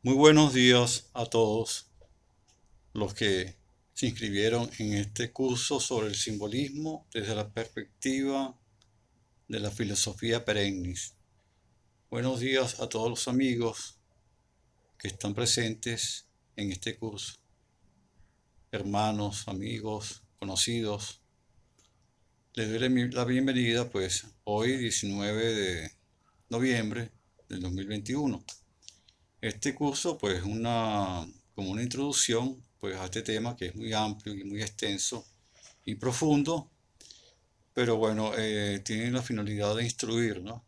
Muy buenos días a todos los que se inscribieron en este curso sobre el simbolismo desde la perspectiva de la filosofía perennis. Buenos días a todos los amigos que están presentes en este curso, hermanos, amigos, conocidos. Les doy la bienvenida pues hoy 19 de noviembre del 2021. Este curso pues es como una introducción pues a este tema que es muy amplio y muy extenso y profundo, pero bueno, tiene la finalidad de instruir, ¿no?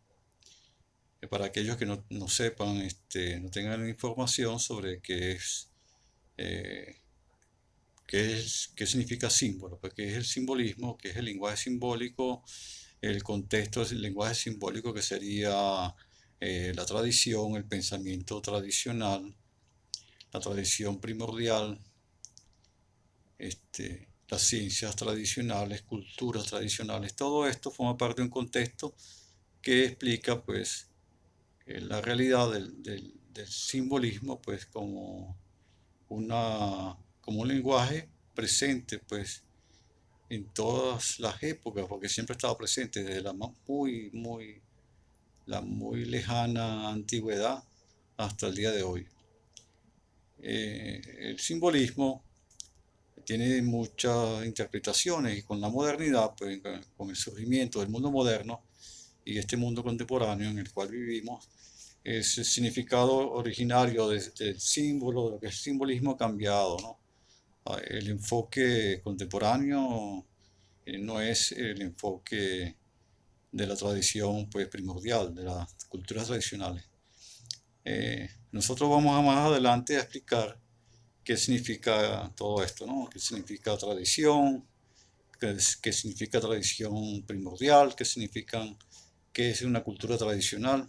Para aquellos que no sepan, no tengan información sobre eh, qué significa símbolo, pues qué es el simbolismo, qué es el lenguaje simbólico, el contexto del lenguaje simbólico que sería la tradición, el pensamiento tradicional, la tradición primordial, las ciencias tradicionales, culturas tradicionales, todo esto forma parte de un contexto que explica pues la realidad del simbolismo pues como un lenguaje presente pues en todas las épocas, porque siempre ha estado presente desde la muy lejana antigüedad hasta el día de hoy. El simbolismo tiene muchas interpretaciones y con la modernidad, pues con el surgimiento del mundo moderno y este mundo contemporáneo en el cual vivimos, el significado originario del símbolo, de lo que es simbolismo ha cambiado, ¿no? El enfoque contemporáneo no es el enfoque de la tradición pues primordial, de las culturas tradicionales. Nosotros vamos a más adelante a explicar qué significa todo esto, ¿no? ¿Qué significa tradición? ¿Qué significa tradición primordial? ¿Qué es una cultura tradicional?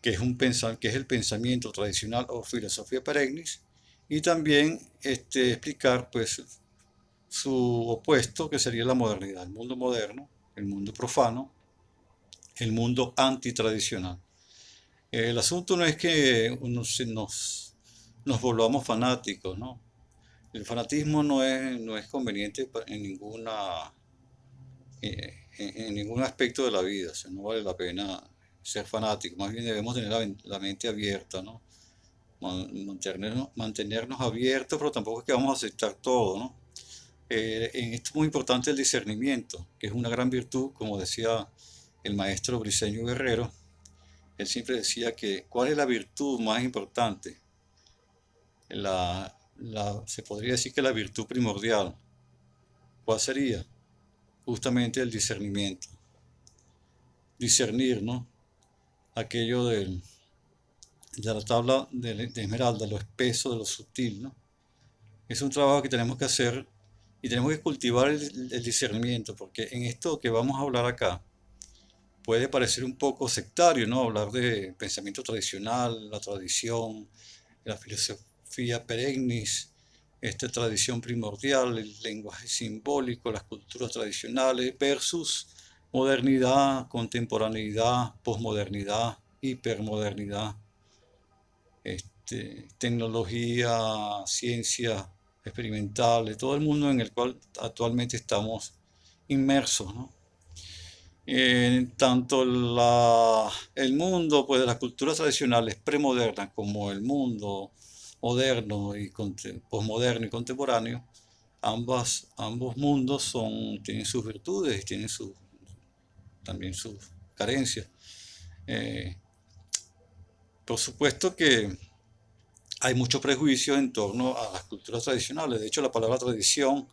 ¿Qué es el pensamiento tradicional o filosofía perennis? Y también explicar pues su opuesto, que sería la modernidad, el mundo moderno, el mundo profano, el mundo antitradicional. El asunto no es que nos volvamos fanáticos, ¿no? El fanatismo no es conveniente en ningún aspecto de la vida. O sea, no vale la pena ser fanático. Más bien debemos tener la mente abierta, ¿no? Mantenernos abiertos, pero tampoco es que vamos a aceptar todo, ¿no? En esto es muy importante el discernimiento, que es una gran virtud, como decía el maestro Briceño Guerrero. Él siempre decía que ¿cuál es la virtud más importante? Se podría decir que la virtud primordial. ¿Cuál sería? Justamente el discernimiento. Discernir, ¿no? Aquello de la tabla de Esmeralda, lo espeso de lo sutil, ¿no? Es un trabajo que tenemos que hacer y tenemos que cultivar el discernimiento, porque en esto que vamos a hablar acá puede parecer un poco sectario, ¿no? Hablar de pensamiento tradicional, la tradición, la filosofía perennis, esta tradición primordial, el lenguaje simbólico, las culturas tradicionales versus modernidad, contemporaneidad, posmodernidad, hipermodernidad, tecnología, ciencia experimentales, todo el mundo en el cual actualmente estamos inmersos, ¿no? Tanto el mundo pues, de las culturas tradicionales premodernas como el mundo moderno y posmoderno y contemporáneo, ambos mundos tienen sus virtudes y tienen también sus carencias. Eh, por supuesto que hay mucho prejuicio en torno a las culturas tradicionales. De hecho, la palabra tradición,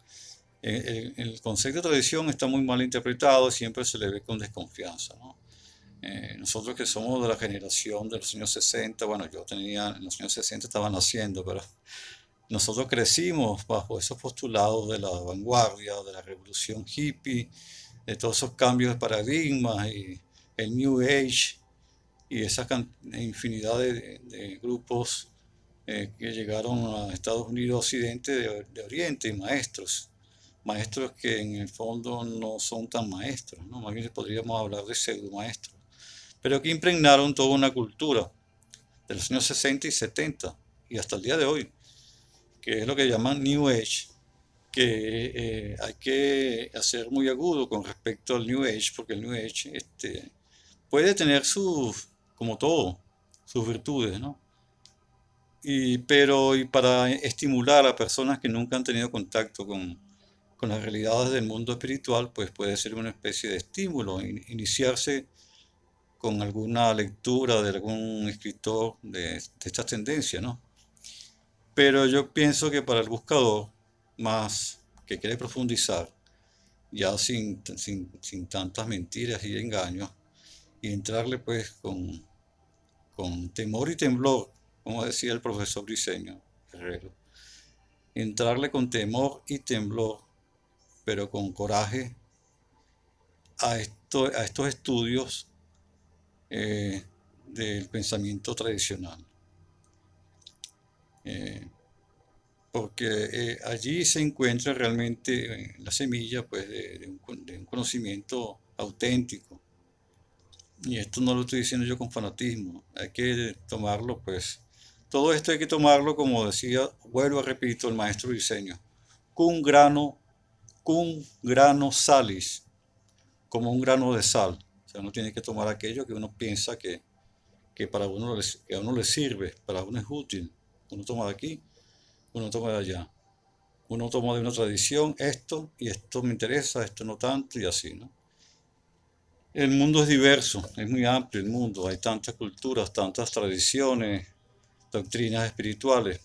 el concepto de tradición está muy mal interpretado, siempre se le ve con desconfianza, ¿no? Nosotros que somos de la generación de los años 60, bueno, en los años 60 estaba naciendo, pero nosotros crecimos bajo esos postulados de la vanguardia, de la revolución hippie, de todos esos cambios de paradigmas y el New Age y esa infinidad de grupos que llegaron a Estados Unidos Occidente de Oriente, y maestros que en el fondo no son tan maestros, ¿no? Más bien podríamos hablar de pseudo maestros. pero que impregnaron toda una cultura de los años 60 y 70 y hasta el día de hoy, que es lo que llaman New Age, que hay que hacer muy agudo con respecto al New Age, porque el New Age puede tener sus, como todo, sus virtudes, ¿no? Pero para estimular a personas que nunca han tenido contacto con las realidades del mundo espiritual, pues puede ser una especie de estímulo, iniciarse con alguna lectura de algún escritor de esta tendencia, ¿no? Pero yo pienso que para el buscador más que quiere profundizar, ya sin tantas mentiras y engaños, y entrarle pues con temor y temblor, como decía el profesor Briceño Herrero, entrarle con temor y temblor, pero con coraje a estos estudios del pensamiento tradicional. Eh, Porque allí se encuentra realmente la semilla pues, de un conocimiento auténtico. Y esto no lo estoy diciendo yo con fanatismo, hay que tomarlo pues, todo esto hay que tomarlo como decía, vuelvo a repito, el maestro Briceño, cum grano, cum grano salis, como un grano de sal. O sea, uno tiene que tomar aquello que uno piensa que para uno, que a uno le sirve, para uno es útil. Uno toma de aquí, uno toma de allá. Uno toma de una tradición esto y esto me interesa, esto no tanto y así, ¿no? El mundo es diverso, es muy amplio el mundo, hay tantas culturas, tantas tradiciones, doctrinas espirituales,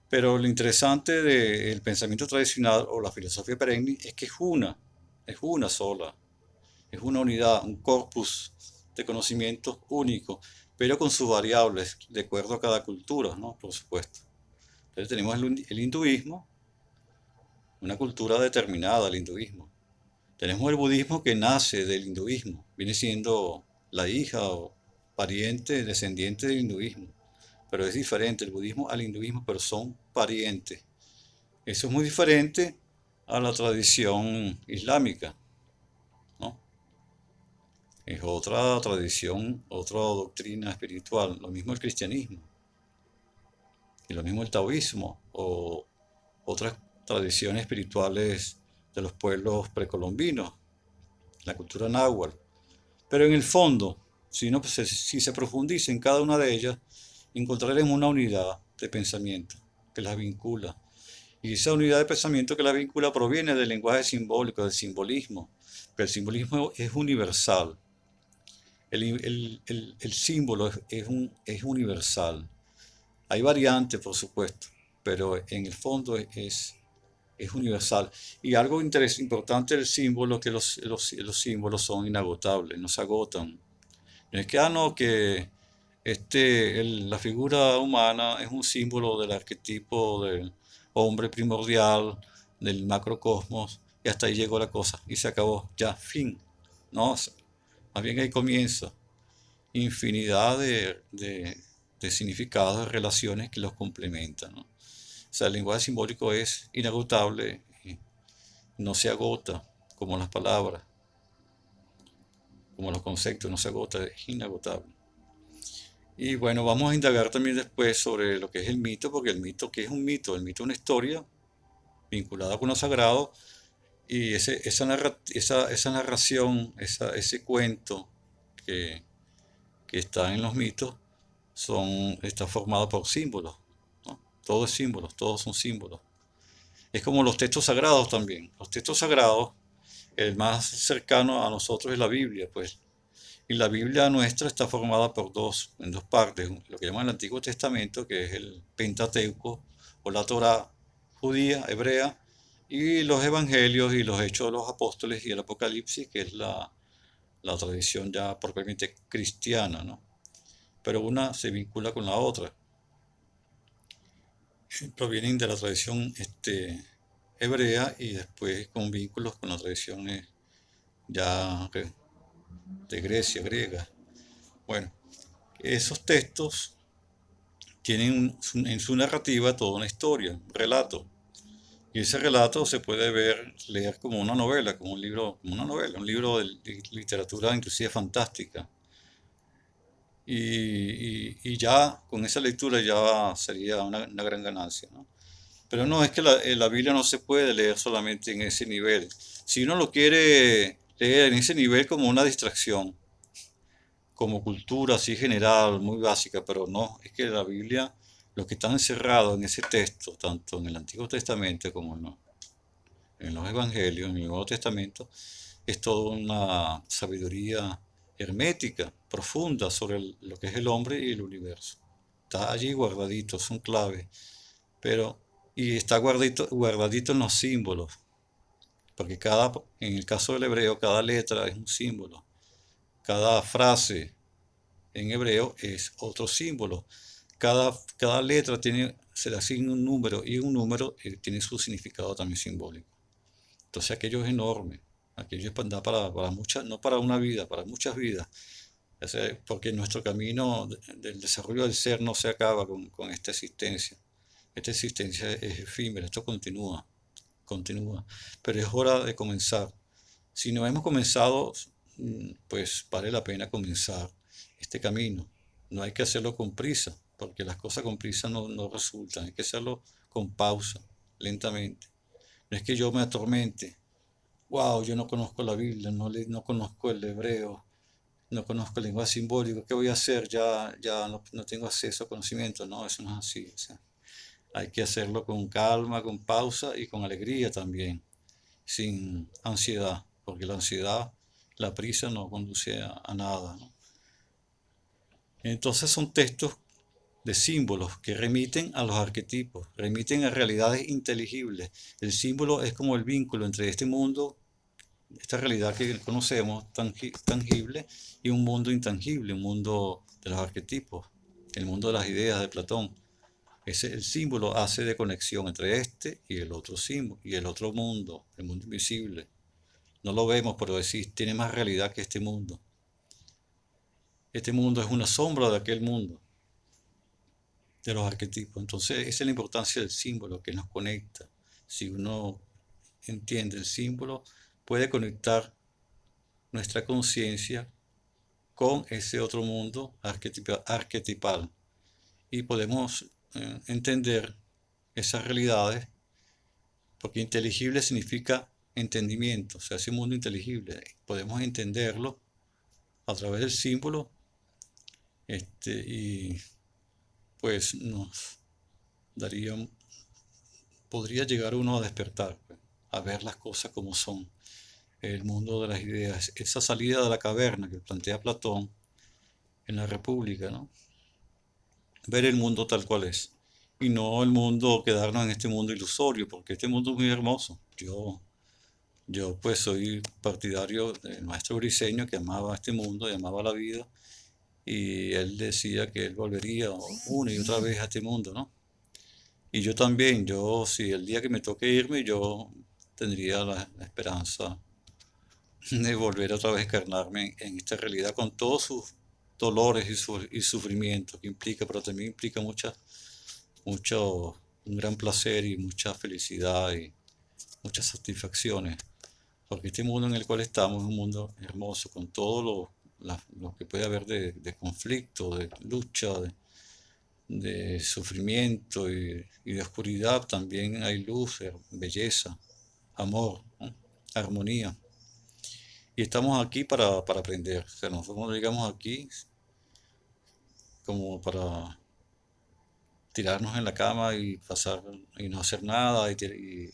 pero lo interesante del pensamiento tradicional o la filosofía perenne es que es una sola, es una unidad, un corpus de conocimientos único, pero con sus variables, de acuerdo a cada cultura, ¿no? Por supuesto. Entonces tenemos el hinduismo, una cultura determinada, el hinduismo. Tenemos el budismo que nace del hinduismo, viene siendo la hija o pariente, descendiente del hinduismo, pero es diferente el budismo al hinduismo, pero son parientes. Eso es muy diferente a la tradición islámica, ¿no? Es otra tradición, otra doctrina espiritual, lo mismo el cristianismo, y lo mismo el taoísmo o otras tradiciones espirituales de los pueblos precolombinos, la cultura náhuatl. Pero en el fondo, si se profundiza en cada una de ellas, encontraremos una unidad de pensamiento que las vincula. Y esa unidad de pensamiento que las vincula proviene del lenguaje simbólico, del simbolismo, que el simbolismo es universal. El símbolo es universal. Hay variantes, por supuesto, pero en el fondo es universal. Y algo importante del símbolo es que los símbolos son inagotables, no se agotan. No es que, no, que la figura humana es un símbolo del arquetipo del hombre primordial, del macrocosmos, y hasta ahí llegó la cosa, y se acabó, ya, fin. No, más bien ahí comienza infinidad de significados, de relaciones que los complementan, ¿no? O sea, el lenguaje simbólico es inagotable, y no se agota como las palabras, como los conceptos, no se agota, es inagotable. Y bueno, vamos a indagar también después sobre lo que es el mito, porque el mito, ¿qué es un mito? El mito es una historia vinculada con lo sagrado y esa narración, ese cuento que, que está en los mitos está formado por símbolos, ¿no? Todo es símbolos, todos son símbolos. Es como los textos sagrados también. Los textos sagrados, el más cercano a nosotros es la Biblia, pues. Y la Biblia nuestra está formada en dos partes, lo que llaman el Antiguo Testamento, que es el Pentateuco o la Torá judía, hebrea, y los Evangelios y los Hechos de los Apóstoles y el Apocalipsis, que es la tradición ya propiamente cristiana, ¿no? Pero una se vincula con la otra. Provienen de la tradición hebrea y después con vínculos con las tradiciones ya de Grecia, griega. Bueno, esos textos tienen en su narrativa toda una historia, un relato. Y ese relato se puede leer como una novela, como un libro, como una novela, un libro de literatura inclusive fantástica. y ya con esa lectura ya sería una gran ganancia, ¿no? Pero no, es que la Biblia no se puede leer solamente en ese nivel. Si uno lo quiere leer en ese nivel como una distracción, como cultura así general, muy básica, pero no, es que la Biblia, lo que está encerrado en ese texto, tanto en el Antiguo Testamento como en los Evangelios, en el Nuevo Testamento, es toda una sabiduría hermética, profunda sobre lo que es el hombre y el universo. Está allí guardadito, son claves, pero y está guardadito en los símbolos, porque en el caso del hebreo, cada letra es un símbolo, cada frase en hebreo es otro símbolo, cada letra se le asigna un número y un número tiene su significado también simbólico. Entonces aquello es enorme, aquello da para muchas, no para una vida, para muchas vidas. O sea, porque nuestro camino del desarrollo del ser no se acaba con esta existencia. Esta existencia es efímera, esto continúa, pero es hora de comenzar. Si no hemos comenzado, pues vale la pena comenzar este camino. No hay que hacerlo con prisa, porque las cosas con prisa no resultan, hay que hacerlo con pausa, lentamente. No es que yo me atormente, wow, yo no conozco la Biblia, no conozco el hebreo, no conozco el lenguaje simbólico, ¿qué voy a hacer? Ya no tengo acceso a conocimiento. No, eso no es así. O sea, hay que hacerlo con calma, con pausa y con alegría también, sin ansiedad, porque la ansiedad, la prisa no conduce a nada, ¿no? Entonces son textos de símbolos que remiten a los arquetipos, remiten a realidades inteligibles. El símbolo es como el vínculo entre este mundo, esta realidad que conocemos, tangible, y un mundo intangible, un mundo de los arquetipos, el mundo de las ideas de Platón. El símbolo hace de conexión entre este y el otro símbolo, y el otro mundo, el mundo invisible. No lo vemos, pero tiene más realidad que este mundo. Este mundo es una sombra de aquel mundo, de los arquetipos. Entonces, esa es la importancia del símbolo que nos conecta. Si uno entiende el símbolo, puede conectar nuestra conciencia con ese otro mundo arquetipal. Y podemos entender esas realidades, porque inteligible significa entendimiento, o sea, ese mundo inteligible. Podemos entenderlo a través del símbolo, y pues nos daría, podría llegar uno a despertar, pues, a ver las cosas como son, el mundo de las ideas, esa salida de la caverna que plantea Platón en la República, ¿no? Ver el mundo tal cual es. Y no el mundo, quedarnos en este mundo ilusorio, porque este mundo es muy hermoso. Yo pues soy partidario del maestro Briseño, que amaba este mundo y amaba la vida, y él decía que él volvería una y otra vez a este mundo, ¿no? Y yo también, si el día que me toque irme, yo tendría la esperanza de volver otra vez a encarnarme en esta realidad con todos sus dolores y sufrimientos que implica, pero también implica un gran placer y mucha felicidad y muchas satisfacciones, porque este mundo en el cual estamos es un mundo hermoso, con todo lo que puede haber de conflicto, de lucha, de sufrimiento y de oscuridad. También hay luz, belleza, amor, ¿no? Armonía. Y estamos aquí para aprender. O sea, nosotros no llegamos aquí como para tirarnos en la cama y pasar y no hacer nada y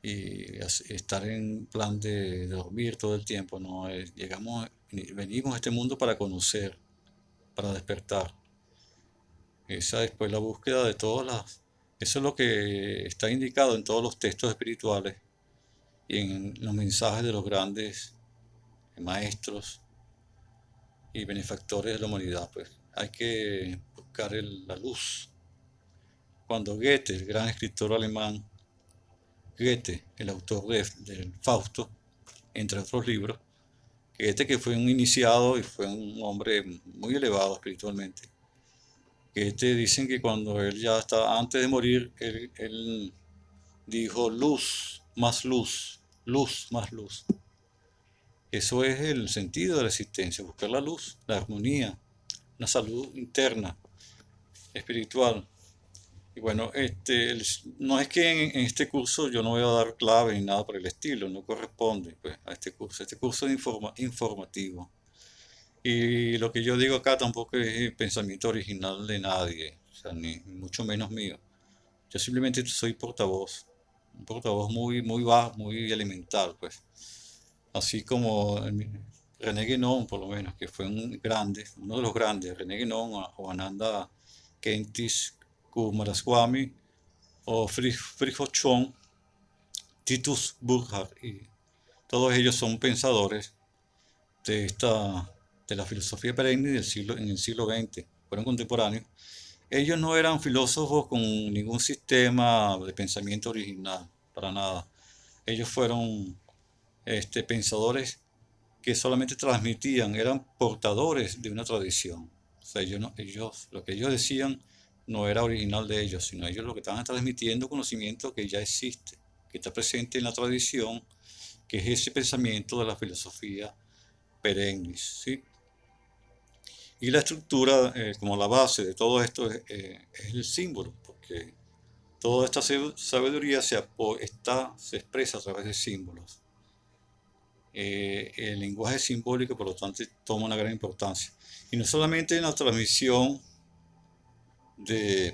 estar en plan de dormir todo el tiempo. No, venimos a este mundo para conocer, para despertar. Esa es pues la búsqueda de eso es lo que está indicado en todos los textos espirituales y en los mensajes de los grandes maestros y benefactores de la humanidad. Pues hay que buscar la luz. Cuando Goethe, el gran escritor alemán, Goethe, el autor del Fausto, entre otros libros, Goethe, que fue un iniciado y fue un hombre muy elevado espiritualmente, Goethe, dicen que cuando él ya estaba antes de morir, él dijo luz más luz. Eso es el sentido de la existencia, buscar la luz, la armonía, una salud interna, espiritual. Y bueno, no es que en este curso yo no voy a dar clave ni nada por el estilo, no corresponde pues, a este curso. Este curso es informativo. Y lo que yo digo acá tampoco es el pensamiento original de nadie, o sea, ni mucho menos mío. Yo simplemente soy portavoz, un portavoz muy, muy bajo, muy elemental, pues. Así como René Guénon, por lo menos, que fue un grande, uno de los grandes, René Guénon o Ananda Kentish Coomaraswamy o Friedrich Schwann, Titus Burckhardt, y todos ellos son pensadores de de la filosofía perenne en el siglo XX, fueron contemporáneos. Ellos no eran filósofos con ningún sistema de pensamiento original, para nada. Ellos fueron pensadores que solamente transmitían, eran portadores de una tradición. O sea, lo que ellos decían no era original de ellos, sino ellos lo que estaban transmitiendo conocimiento que ya existe, que está presente en la tradición, que es ese pensamiento de la filosofía perennis, ¿sí? Y la estructura, como la base de todo esto, es el símbolo, porque toda esta sabiduría se expresa a través de símbolos. El lenguaje simbólico, por lo tanto, toma una gran importancia. Y no solamente en la transmisión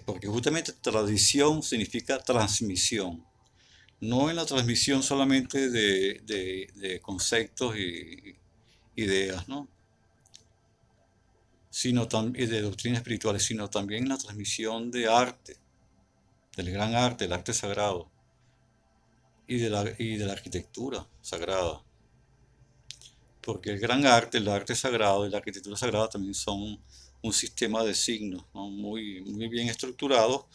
porque justamente tradición significa transmisión, no en la transmisión solamente de conceptos y ideas, ¿no? Sino también de doctrinas espirituales, sino también en la transmisión de arte, del gran arte, el arte sagrado, y de la arquitectura sagrada. Porque el gran arte, el arte sagrado y la arquitectura sagrada también son un sistema de signos, ¿no? Muy, muy bien estructurado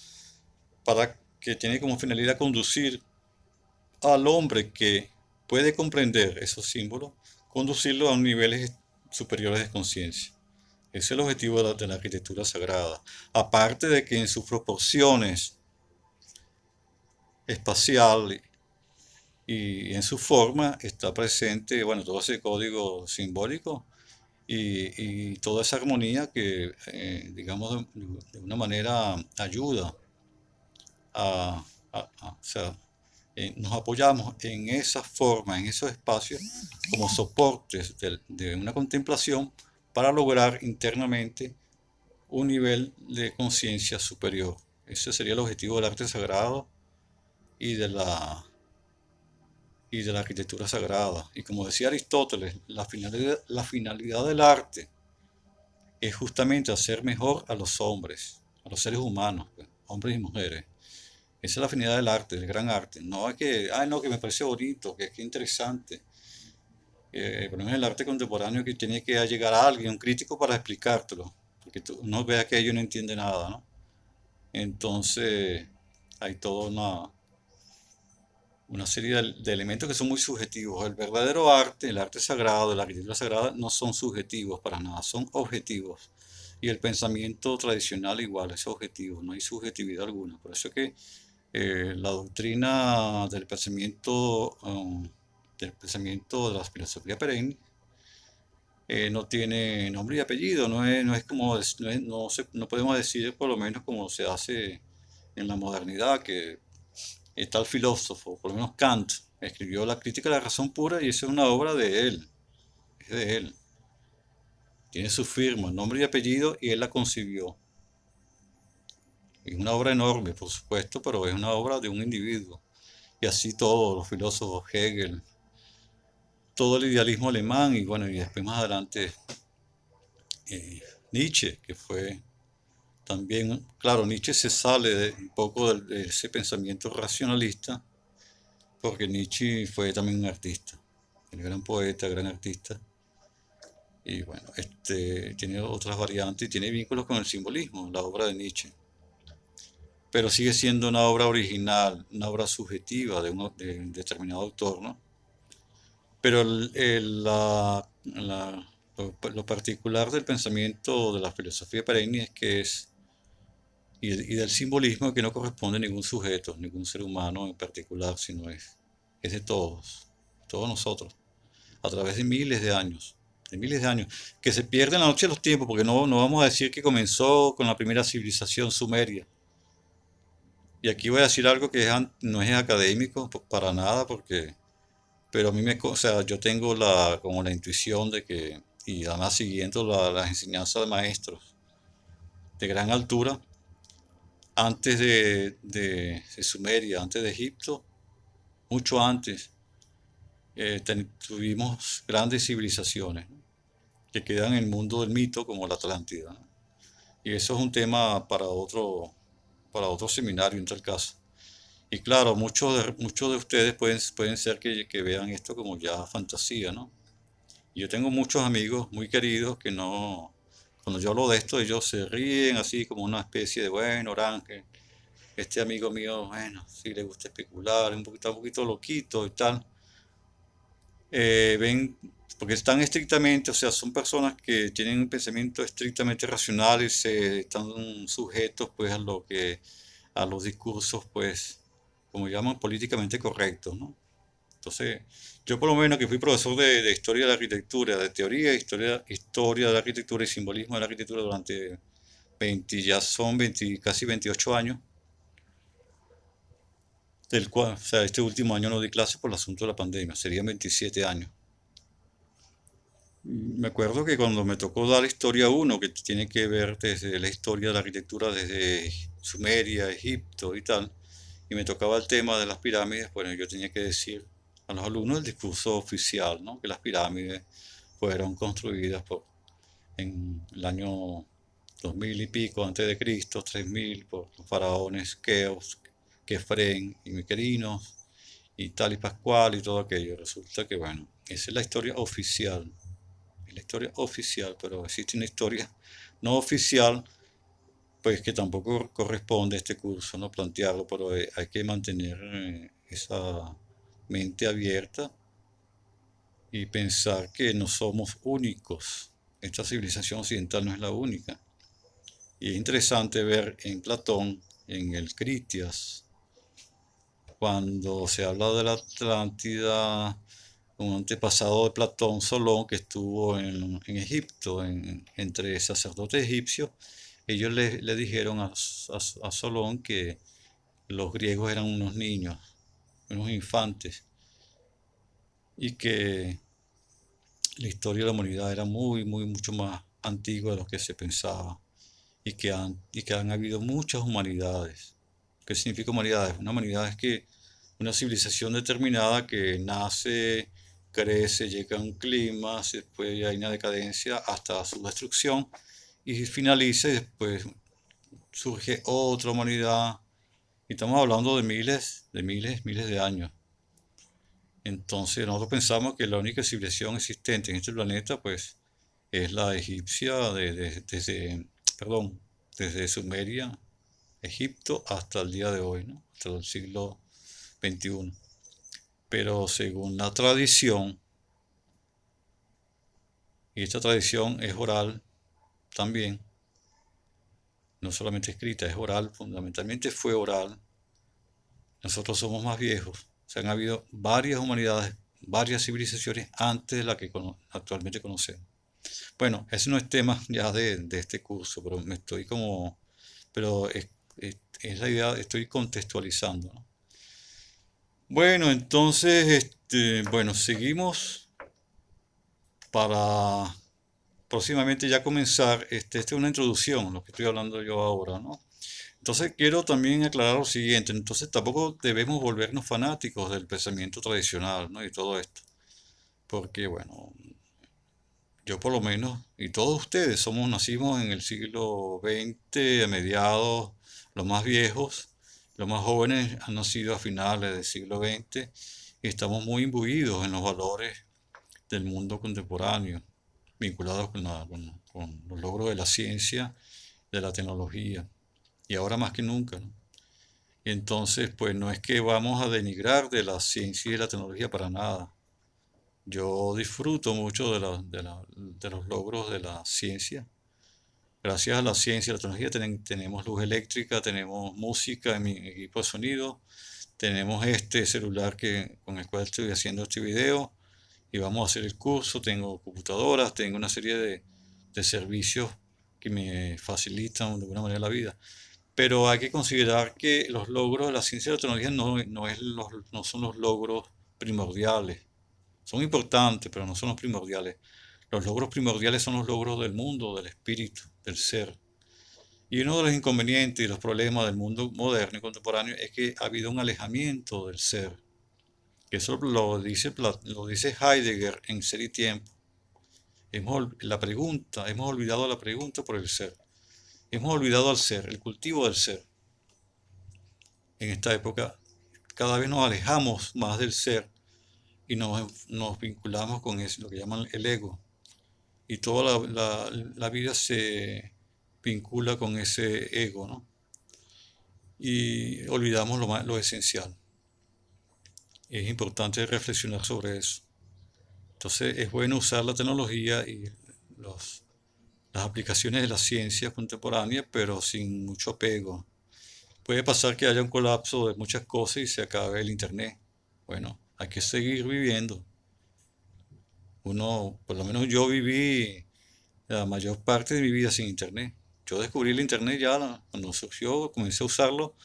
para que tiene como finalidad conducir al hombre que puede comprender esos símbolos, conducirlo a niveles superiores de conciencia. Ese es el objetivo de la arquitectura sagrada. Aparte de que en sus proporciones espacial y en su forma está presente, bueno, todo ese código simbólico y toda esa armonía que, digamos, de una manera ayuda a, o sea, nos apoyamos en esa forma, en esos espacios, como soportes de una contemplación para lograr internamente un nivel de conciencia superior. Ese sería el objetivo del arte sagrado y y de la arquitectura sagrada. Y como decía Aristóteles, la finalidad del arte es justamente hacer mejor a los hombres, a los seres humanos, pues, hombres y mujeres. Esa es la finalidad del arte, del gran arte. No es que, ay no, que me parece bonito, que interesante. Por ejemplo, el arte contemporáneo que tiene que llegar a alguien, un crítico, para explicártelo, porque tú no veas que ellos no entiende nada, ¿no? Entonces, hay toda una serie de elementos que son muy subjetivos. El verdadero arte, el arte sagrado, la arquitectura sagrada, no son subjetivos para nada, son objetivos. Y el pensamiento tradicional igual es objetivo, no hay subjetividad alguna. Por eso es que la doctrina del pensamiento de la filosofía perenne no tiene nombre y apellido, no es como, no podemos decir por lo menos como se hace en la modernidad, que está el filósofo, por lo menos Kant, escribió la crítica de la razón pura y esa es una obra de él, es de él. Tiene su firma, nombre y apellido y él la concibió. Es una obra enorme, por supuesto, pero es una obra de un individuo. Y así todos los filósofos, Hegel, todo el idealismo alemán y bueno, y después más adelante Nietzsche, que fue también, claro, Nietzsche se sale un poco de ese pensamiento racionalista, porque Nietzsche fue también un artista, el gran poeta, gran artista, y bueno, tiene otras variantes y tiene vínculos con el simbolismo, la obra de Nietzsche, pero sigue siendo una obra original, una obra subjetiva de un determinado autor, ¿no? Pero lo particular del pensamiento de la filosofía perenne es que y del simbolismo que no corresponde a ningún sujeto, ningún ser humano en particular, sino es de todos, todos nosotros, a través de miles de años. de miles de años, que se pierde en la noche de los tiempos, porque no vamos a decir que comenzó con la primera civilización sumeria. Y aquí voy a decir algo que no es académico para nada, pero a mí o sea, yo tengo como la intuición de que, y además siguiendo las enseñanzas de maestros de gran altura, antes de Sumeria, antes de Egipto, mucho antes, tuvimos grandes civilizaciones, ¿no? Que quedan en el mundo del mito como la Atlántida, ¿no? Y eso es un tema para otro seminario en tal caso. Y claro, muchos de ustedes pueden ser que vean esto como ya fantasía, ¿no? Y yo tengo muchos amigos muy queridos que no, cuando yo hablo de esto, ellos se ríen así como una especie de, bueno, Orángel, este amigo mío, bueno, sí le gusta especular, un poquito loquito y tal. Ven, porque están estrictamente, o sea, son personas que tienen un pensamiento estrictamente racional y se están sujetos pues a los discursos pues, como llaman, políticamente correctos, ¿no? Entonces, yo por lo menos que fui profesor de historia de la arquitectura, de teoría, historia de la arquitectura y simbolismo de la arquitectura durante 20, ya son 20, casi 28 años, del cual, o sea, este último año no di clase por el asunto de la pandemia, serían 27 años. Me acuerdo que cuando me tocó dar historia uno, que tiene que ver desde la historia de la arquitectura desde Sumeria, Egipto y tal, y me tocaba el tema de las pirámides, bueno, yo tenía que decir a los alumnos el discurso oficial, ¿no? Que las pirámides fueron construidas en el año 2000 y pico antes de Cristo, 3000, por los faraones Keops, Kefren y Miquerinos y tal y Pascual y todo aquello. Resulta que, bueno, esa es la historia oficial, es la historia oficial, pero existe una historia no oficial, pues que tampoco corresponde a este curso, ¿no? Plantearlo, pero hay que mantener esa mente abierta y pensar que no somos únicos. Esta civilización occidental no es la única. Y es interesante ver en Platón, en el Critias, cuando se habla de la Atlántida, un antepasado de Platón, Solón, que estuvo en Egipto, entre sacerdotes egipcios, ellos le dijeron a Solón que los griegos eran unos niños, unos infantes, y que la historia de la humanidad era mucho más antigua de lo que se pensaba, y que han habido muchas humanidades. ¿Qué significa humanidades? Una humanidad es que una civilización determinada que nace, crece, llega a un clima, después hay una decadencia hasta su destrucción y finaliza y después surge otra humanidad. Y estamos hablando de miles de años. Entonces nosotros pensamos que la única civilización existente en este planeta pues es la egipcia perdón, desde Sumeria, Egipto hasta el día de hoy, ¿no? Hasta el siglo XXI. Pero según la tradición, y esta tradición es oral también, no solamente escrita, es oral, fundamentalmente fue oral, nosotros somos más viejos. Se han habido varias humanidades, varias civilizaciones antes de la que actualmente conocemos. Bueno, ese no es tema ya de este curso, pero me estoy como, pero es la idea, estoy contextualizando, ¿no? Bueno, entonces, bueno, seguimos para próximamente ya comenzar. Esta es una introducción, lo que estoy hablando yo ahora, ¿no? Entonces quiero también aclarar lo siguiente, entonces tampoco debemos volvernos fanáticos del pensamiento tradicional, ¿no? Y todo esto, porque bueno, yo por lo menos, y todos ustedes nacimos en el siglo XX, a mediados, los más viejos, los más jóvenes han nacido a finales del siglo XX y estamos muy imbuidos en los valores del mundo contemporáneo, vinculados con los logros de la ciencia, de la tecnología, y ahora más que nunca, ¿no? Entonces, pues no es que vamos a denigrar de la ciencia y de la tecnología para nada. Yo disfruto mucho de los logros de la ciencia. Gracias a la ciencia y la tecnología tenemos luz eléctrica, tenemos música en mi equipo de sonido, tenemos este celular con el cual estoy haciendo este video y vamos a hacer el curso, tengo computadoras, tengo una serie de servicios que me facilitan de alguna manera la vida. Pero hay que considerar que los logros de la ciencia y la tecnología no son los logros primordiales. Son importantes, pero no son los primordiales. Los logros primordiales son los logros del mundo, del espíritu, del ser. Y uno de los inconvenientes y los problemas del mundo moderno y contemporáneo es que ha habido un alejamiento del ser. Que eso lo dice Heidegger en Ser y Tiempo. Hemos olvidado la pregunta por el ser. Hemos olvidado al ser, el cultivo del ser. En esta época cada vez nos alejamos más del ser y nos vinculamos con eso, lo que llaman el ego. Y toda la vida se vincula con ese ego, ¿no? Y olvidamos lo esencial. Y es importante reflexionar sobre eso. Entonces es bueno usar la tecnología y los, las aplicaciones de la ciencia contemporánea, pero sin mucho apego. Puede pasar que haya un colapso de muchas cosas y se acabe el internet. Bueno, hay que seguir viviendo. Por lo menos yo viví la mayor parte de mi vida sin internet. Yo descubrí el internet cuando surgió, comencé a usarlo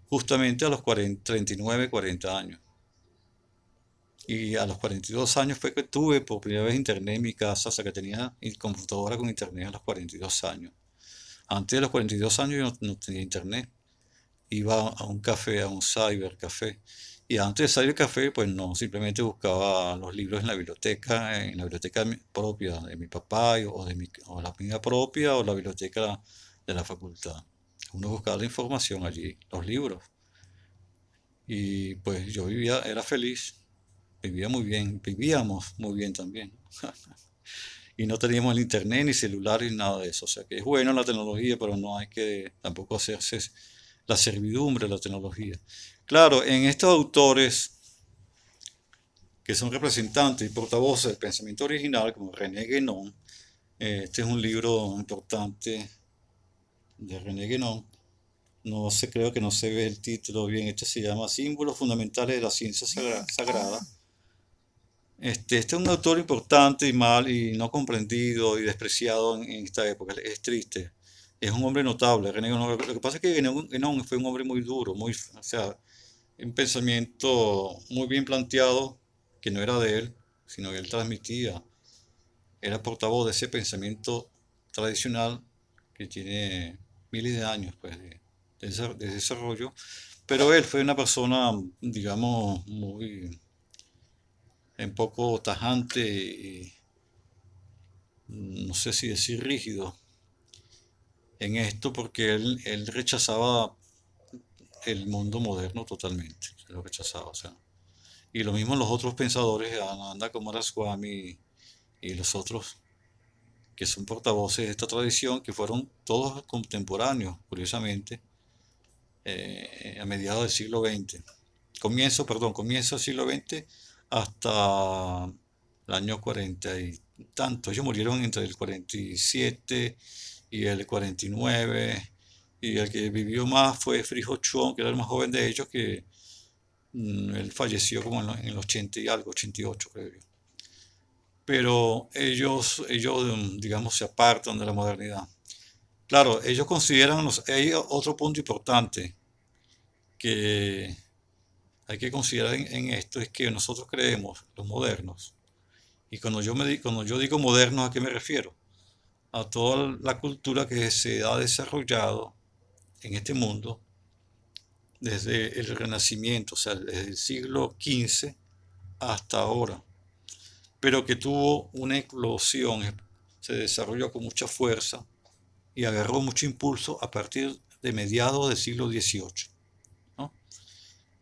justamente a los 39, 40 años. Y a los 42 años fue que tuve por primera vez internet en mi casa, o sea que tenía computadora con internet a los 42 años. Antes de los 42 años yo no tenía internet. Iba a un café, a un cybercafé. Y antes de cybercafé, pues no, simplemente buscaba los libros en la biblioteca propia de mi papá o la mía propia o la biblioteca de la facultad. Uno buscaba la información allí, los libros. Y pues yo era feliz, vivía muy bien, vivíamos muy bien también. Y no teníamos el internet ni celular ni nada de eso. O sea que es bueno la tecnología, pero no hay que tampoco hacerse la servidumbre de la tecnología. Claro, en estos autores que son representantes y portavoces del pensamiento original, como René Guénon, este es un libro importante de René Guénon. No sé, creo que no se ve el título bien. Este se llama Símbolos Fundamentales de la Ciencia Sagrada. Este es un autor importante y mal y no comprendido y despreciado en esta época. Es triste. Es un hombre notable, René Guénon. Lo que pasa es que Guénon fue un hombre muy duro, o sea, un pensamiento muy bien planteado, que no era de él, sino que él transmitía. Era portavoz de ese pensamiento tradicional que tiene miles de años pues, de desarrollo. Pero él fue una persona, digamos, muy un poco tajante y no sé si decir rígido en esto, porque él rechazaba el mundo moderno totalmente, lo rechazaba, o sea. Y lo mismo los otros pensadores, Ananda Coomaraswamy y los otros que son portavoces de esta tradición, que fueron todos contemporáneos, curiosamente, a mediados del siglo XX. Comienzo del siglo XX hasta el año 40 y tanto. Ellos murieron entre el 47 y el 49. Y el que vivió más fue Frijo Chuon, que era el más joven de ellos, que él falleció como en el 80 y algo, 88 creo yo. Pero ellos digamos, se apartan de la modernidad. Claro, ellos consideran, hay otro punto importante que hay que considerar en esto, es que nosotros creemos, los modernos, y cuando yo digo modernos, ¿a qué me refiero? A toda la cultura que se ha desarrollado en este mundo desde el Renacimiento, o sea, desde el siglo XV hasta ahora, pero que tuvo una eclosión, se desarrolló con mucha fuerza y agarró mucho impulso a partir de mediados del siglo XVIII, ¿no?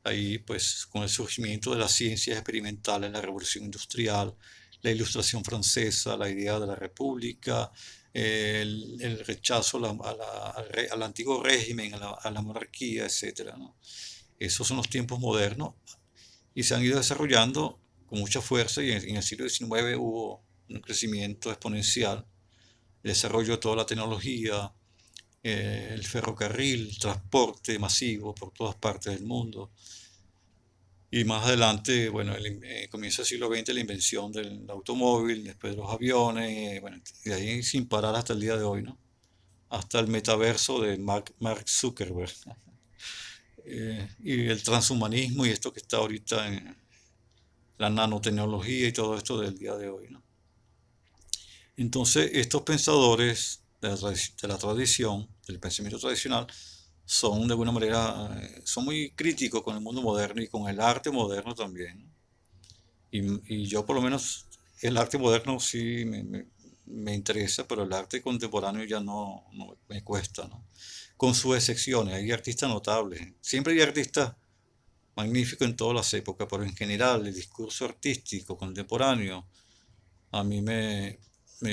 Ahí, pues, con el surgimiento de las ciencias experimentales, la revolución industrial, la ilustración francesa, la idea de la república, el rechazo al antiguo régimen, a la monarquía, etcétera, ¿no? Esos son los tiempos modernos y se han ido desarrollando con mucha fuerza y en el siglo XIX hubo un crecimiento exponencial, el desarrollo de toda la tecnología, el ferrocarril, el transporte masivo por todas partes del mundo. Y más adelante, bueno, comienzo del siglo XX, la invención del automóvil, después de los aviones, bueno, y de ahí sin parar hasta el día de hoy, ¿no? Hasta el metaverso de Mark Zuckerberg. Y el transhumanismo y esto que está ahorita en la nanotecnología y todo esto del día de hoy, ¿no? Entonces, estos pensadores de la tradición, del pensamiento tradicional, son de alguna manera, son muy críticos con el mundo moderno y con el arte moderno también. Y yo por lo menos el arte moderno sí me interesa, pero el arte contemporáneo ya no me cuesta, ¿no? Con sus excepciones, hay artistas notables. Siempre hay artistas magníficos en todas las épocas, pero en general el discurso artístico contemporáneo a mí me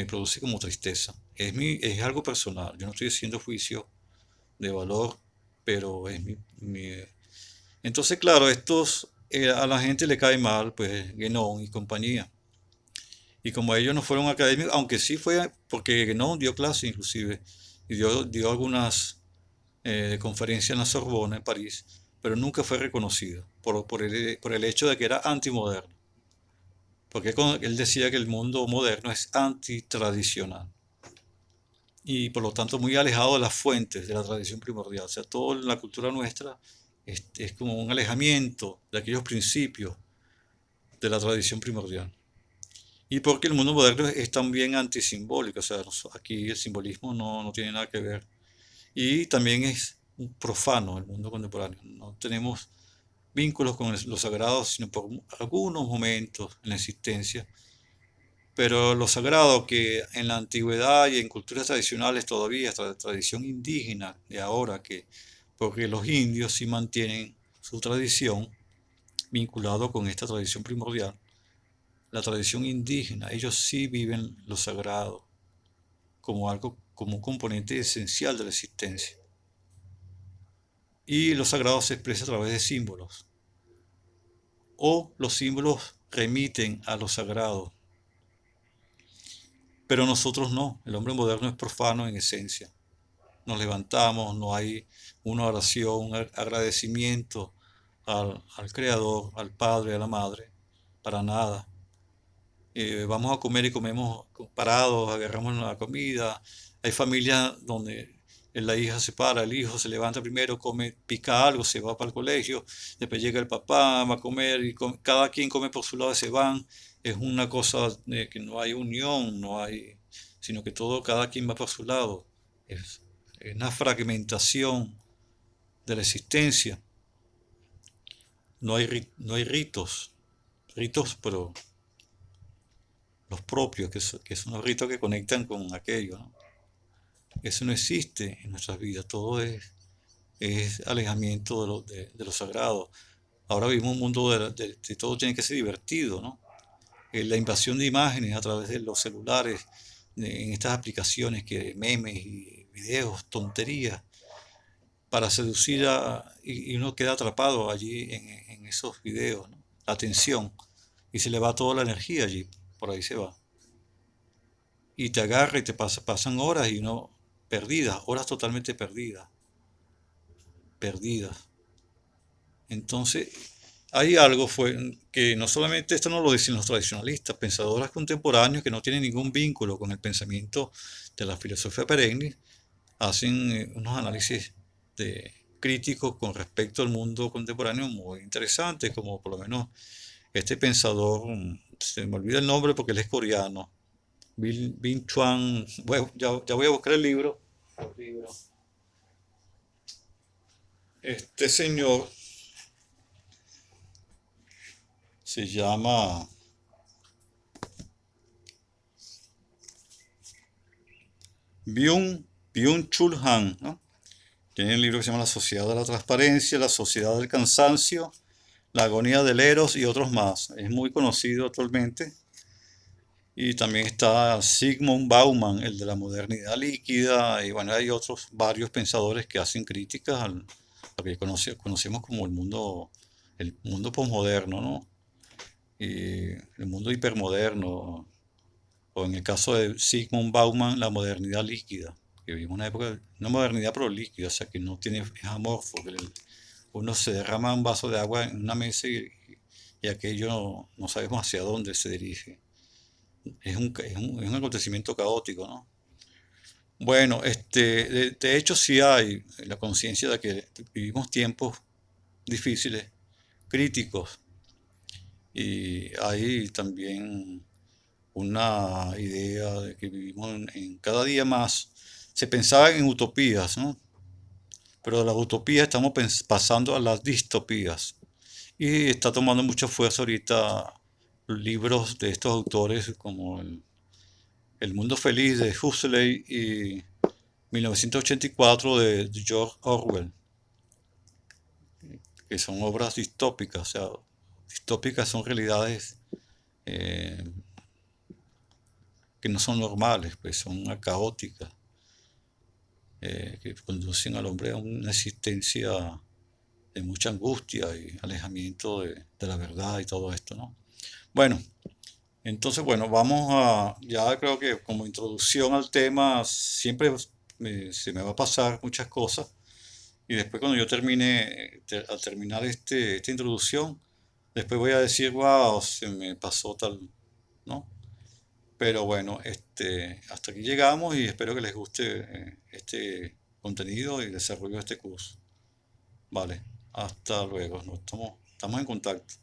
produce como tristeza. Es algo personal, yo no estoy haciendo juicio de valor, pero es Entonces, claro, a la gente le cae mal, pues, Guénon y compañía. Y como ellos no fueron académicos, aunque sí fue, porque Guénon dio clase inclusive, y dio algunas conferencias en la Sorbona, en París, pero nunca fue reconocido por el hecho de que era antimoderno. Porque él decía que el mundo moderno es antitradicional y por lo tanto muy alejado de las fuentes de la tradición primordial. O sea, toda la cultura nuestra es como un alejamiento de aquellos principios de la tradición primordial. Y porque el mundo moderno es también antisimbólico, o sea, aquí el simbolismo no tiene nada que ver. Y también es un profano el mundo contemporáneo. No tenemos vínculos con lo sagrado, sino por algunos momentos en la existencia. Pero lo sagrado que en la antigüedad y en culturas tradicionales todavía, tradición indígena de ahora, porque los indios sí mantienen su tradición vinculado con esta tradición primordial, la tradición indígena, ellos sí viven lo sagrado como algo, como un componente esencial de la existencia. Y lo sagrado se expresa a través de símbolos, o los símbolos remiten a lo sagrado, pero nosotros no, el hombre moderno es profano en esencia. Nos levantamos, no hay una oración, un agradecimiento al Creador, al Padre, a la Madre, para nada. Vamos a comer y comemos parados, agarramos la comida. Hay familias donde la hija se para, el hijo se levanta primero, come, pica algo, se va para el colegio, después llega el papá, va a comer y cada quien come por su lado y se van. Es una cosa de que no hay unión, no hay, sino que cada quien va por su lado. Es una fragmentación de la existencia. No hay ritos, pero los propios, que son los ritos que conectan con aquello, ¿no? Eso no existe en nuestras vidas, todo es alejamiento de lo sagrado. Ahora vivimos un mundo de todo tiene que ser divertido, ¿no? La invasión de imágenes a través de los celulares, en estas aplicaciones que memes y videos, tonterías, para seducir y uno queda atrapado allí en esos videos, ¿no? La atención, y se le va toda la energía allí, por ahí se va. Y te agarra y pasan horas y uno perdidas, horas totalmente perdidas. Entonces, hay algo que no solamente esto no lo dicen los tradicionalistas, pensadores contemporáneos que no tienen ningún vínculo con el pensamiento de la filosofía perenne, hacen unos análisis críticos con respecto al mundo contemporáneo muy interesantes, como por lo menos este pensador, se me olvida el nombre porque él es coreano, Bin Chuan, bueno, ya voy a buscar el libro. Este señor se llama Byung-Chul Han, ¿no? Tiene un libro que se llama La Sociedad de la Transparencia, La Sociedad del Cansancio, La Agonía del Eros y otros más. Es muy conocido actualmente. Y también está Sigmund Bauman, el de la modernidad líquida. Y bueno, hay otros varios pensadores que hacen críticas a lo que conocemos como el mundo posmoderno, ¿no? Y el mundo hipermoderno, o en el caso de Sigmund Bauman, la modernidad líquida, que vivimos una época, una modernidad pero líquida, o sea que no tiene, es amorfo, uno se derrama un vaso de agua en una mesa y aquello no sabemos hacia dónde se dirige. Es un acontecimiento caótico, ¿no? Bueno, de hecho sí hay la conciencia de que vivimos tiempos difíciles, críticos, y hay también una idea de que vivimos en cada día más. Se pensaba en utopías, ¿no? Pero de las utopías estamos pasando a las distopías. Y está tomando mucha fuerza ahorita libros de estos autores como El Mundo Feliz de Huxley y 1984 de George Orwell, que son obras distópicas. O sea, distópicas son realidades eh, que no son normales, pues son caóticas, que conducen al hombre a una existencia de mucha angustia y alejamiento de la verdad y todo esto, ¿no? Bueno, entonces, bueno, ya creo que como introducción al tema, siempre se me va a pasar muchas cosas y después cuando yo termine, al terminar esta introducción, después voy a decir, wow, se me pasó tal, ¿no? Pero bueno, hasta aquí llegamos y espero que les guste este contenido y desarrollo de este curso. Vale, hasta luego, estamos en contacto.